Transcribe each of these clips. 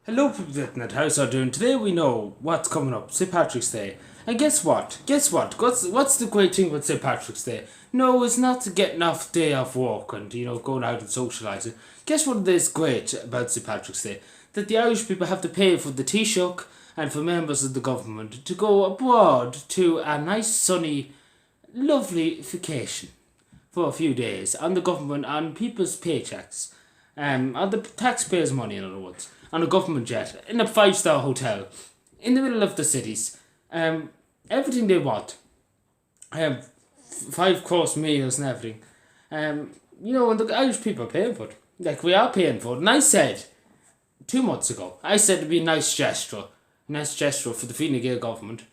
Hello, people of the internet. How's you doing? Today we know what's coming up, St. Patrick's Day. And guess what? What's the great thing about St. Patrick's Day? No, it's not getting off day off work and, going out and socialising. Guess what is great about St. Patrick's Day? That the Irish people have to pay for the Taoiseach and for members of the government to go abroad to a nice, sunny, lovely vacation for a few days on the government, on people's paychecks, on the taxpayers' money, in other words, on a government jet, in a five-star hotel, in the middle of the cities, everything they want, five-course meals and everything, and the Irish people are paying for it. Like, we are paying for it. And I said, 2 months ago, it'd be a nice gesture for the Fine Gael government,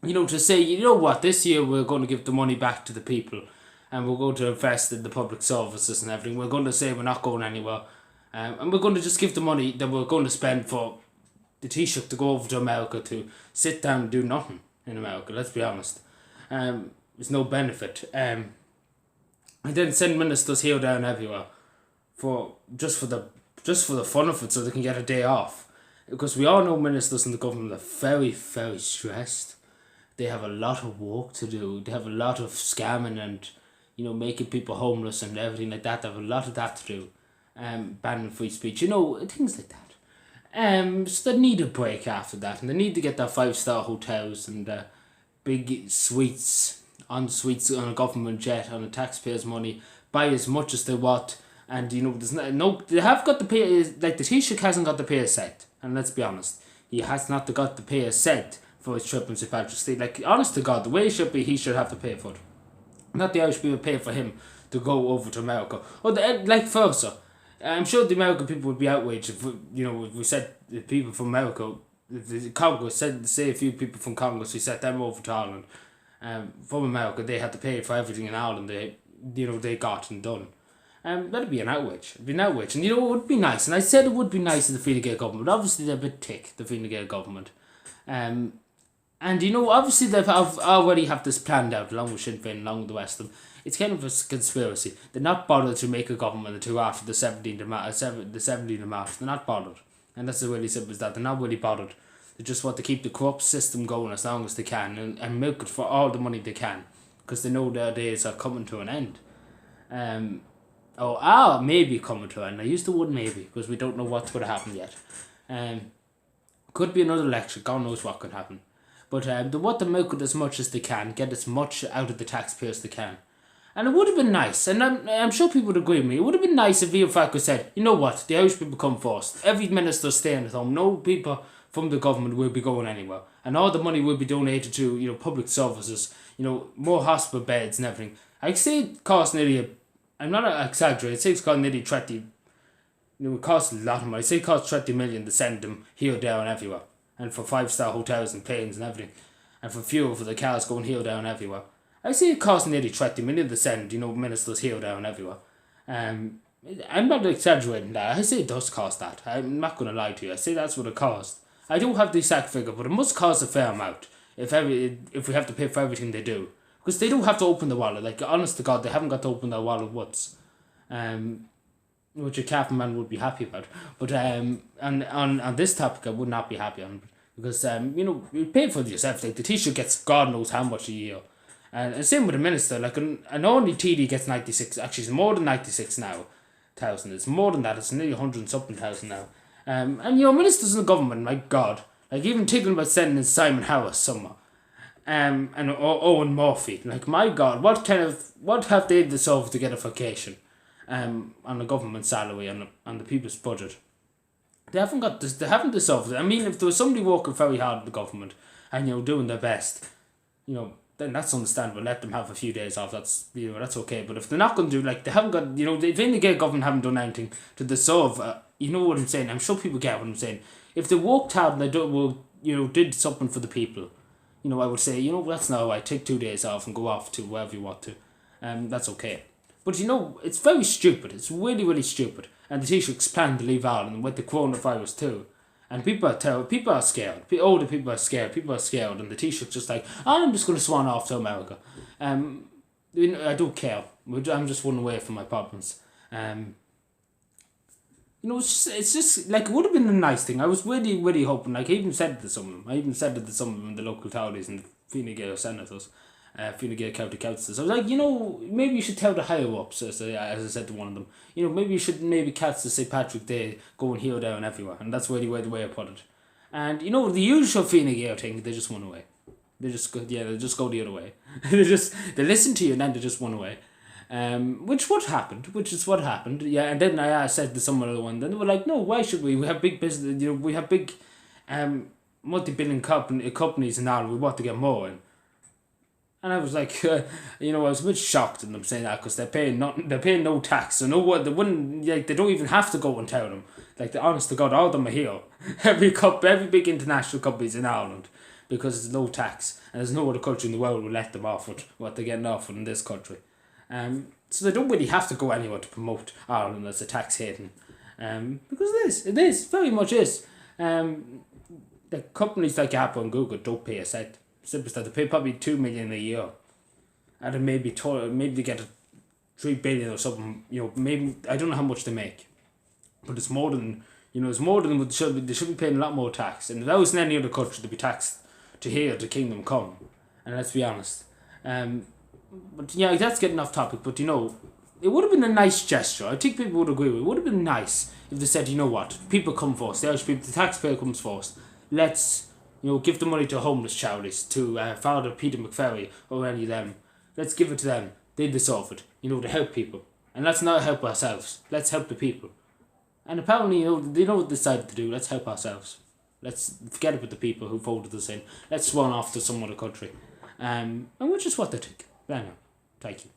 to say, this year we're going to give the money back to the people and we're going to invest in the public services and everything. We're going to say we're not going anywhere. And we're going to just give the money that we're going to spend for the Taoiseach to go over to America to sit down and do nothing in America, let's be honest. There's no benefit. And then send ministers here, down, everywhere for the fun of it, so they can get a day off. Because we all know ministers in the government are very, very stressed. They have a lot of work to do. They have a lot of scamming and, making people homeless and everything like that. They have a lot of that to do. Banning free speech, things like that. So they need a break after that, and they need to get their five-star hotels and big suites on a government jet on the taxpayers' money, buy as much as they want, and there's no they have got the pay, like the Taoiseach hasn't got the pay set, and let's be honest, he has not got the pay set for his trip in St. Patrick's Day. Like, honest to God, the way it should be, he should have to pay for it, not the Irish people pay for him to go over to America, or like further. I'm sure the American people would be outraged if we said the people from America, the Congress say a few people from Congress, we set them over to Ireland. From America, they had to pay for everything in Ireland they got and done. That'd be an outrage. It'd be an outrage, and it would be nice. And I said it would be nice of the Fine Gael government. But obviously they're a bit thick, the Fine Gael government. And obviously they've already have this planned out along with Sinn Féin, along with the rest of them. It's kind of a conspiracy. They're not bothered to make a government until after the 17th of March. They're not bothered. And that's the really simple as that. They're not really bothered. They just want to keep the corrupt system going as long as they can and milk it for all the money they can. Because they know their days are coming to an end. Maybe coming to an end. I use the word maybe because we don't know what's going to happen yet. Could be another election. God knows what could happen. But they want to milk it as much as they can, get as much out of the taxpayers as they can. And it would have been nice, and I'm sure people would agree with me, it would have been nice if Varadkar said, you know what, the Irish people come first. Every minister's staying at home. No people from the government will be going anywhere. And all the money will be donated to, public services, more hospital beds and everything. I say it costs nearly, I'm not exaggerating, I say it costs nearly 30, it costs a lot of money. I say it costs 30 million to send them here, there and everywhere. And for five-star hotels and planes and everything. And for fuel for the cars going here, down, everywhere. I see it costs nearly 30 million to send, ministers here, down, everywhere. I'm not exaggerating that. I say it does cost that. I'm not going to lie to you. I say that's what it costs. I don't have the exact figure, but it must cost a fair amount if we have to pay for everything they do. Because they do have to open the wallet. Like, honest to God, they haven't got to open their wallet once. Which a Cavan man would be happy about. But on this topic, I would not be happy on, because you pay for it yourself. Like, the Taoiseach gets God knows how much a year, and same with the minister. Like, an only TD gets 96. Actually, it's more than 96 now. Thousand. It's more than that. It's nearly 100 and something thousand now. And ministers in the government, my God, like, even thinking about sending in Simon Harris somewhere. And Owen Murphy. Like, my God, what have they deserved to get a vacation? On the government salary on the people's budget. They haven't got this. They haven't deserved it. I mean, if there was somebody working very hard in the government and doing their best, then that's understandable. Let them have a few days off. That's okay. But if they're not going to do, like, they haven't got, the Fine Gael government haven't done anything to deserve. You know what I'm saying? I'm sure people get what I'm saying. If they worked hard and they did something for the people, I would say, that's not right. Take 2 days off and go off to wherever you want to. That's okay. But it's very stupid. It's really, really stupid. And the Taoiseach's planned to leave Ireland with the coronavirus too. And people are scared. Older people are scared. People are scared. And the Taoiseach's just like, I'm just going to swan off to America. I don't care. I'm just running away from my problems. You know, it's just like, it would have been a nice thing. I was really, really hoping, like, I even said it to some of them. I even said it to some of them in the local authorities and the Fine Gael senators, Fine Gael county councillors. I was like, you know, maybe you should tell the higher ups, as I said to one of them, you know, maybe you should maybe catch the St. Patrick Day going here, there, and everywhere. And that's really the way I put it. And, you know, the usual Fine Gael thing, they just went away. They just go, yeah, they just go the other way. They listen to you and then they just went away. Which is what happened. Yeah, and then I said to some other one, then they were like, no, why should we? We have big business, you know, we have big, multi-billion companies and all, we want to get more in. And I was like, you know, I was a bit shocked in them saying that, because they're paying nothing, they're paying no tax, so no what, they wouldn't, like, they don't even have to go and tell them. Like, the honest to God, all of them are here. Every big international company's in Ireland, because there's no tax, and there's no other country in the world will let them off with what they're getting off with in this country. So they don't really have to go anywhere to promote Ireland as a tax haven. Because it is, very much is. The companies like Apple and Google don't pay a cent. Simple stuff. They pay probably 2 million a year, and then maybe they get 3 billion or something. You know, maybe I don't know how much they make, but it's more than, you know, it's more than what they should be. They should be paying a lot more tax. And if that was in any other country, they'd be taxed to hear the kingdom come. And let's be honest. But yeah, that's getting off topic. But you know, it would have been a nice gesture. I think people would agree with it. It would have been nice if they said, you know what, people come first. The Irish people, the taxpayer comes first. Let's, you know, give the money to homeless charities, to Father Peter McFerry or any of them. Let's give it to them. They deserve it, you know, to help people. And let's not help ourselves. Let's help the people. And apparently, you know, they know what they decided to do. Let's help ourselves. Let's forget about the people who voted us in. Let's run off to some other country. And which is what they think. Anyway, thank you.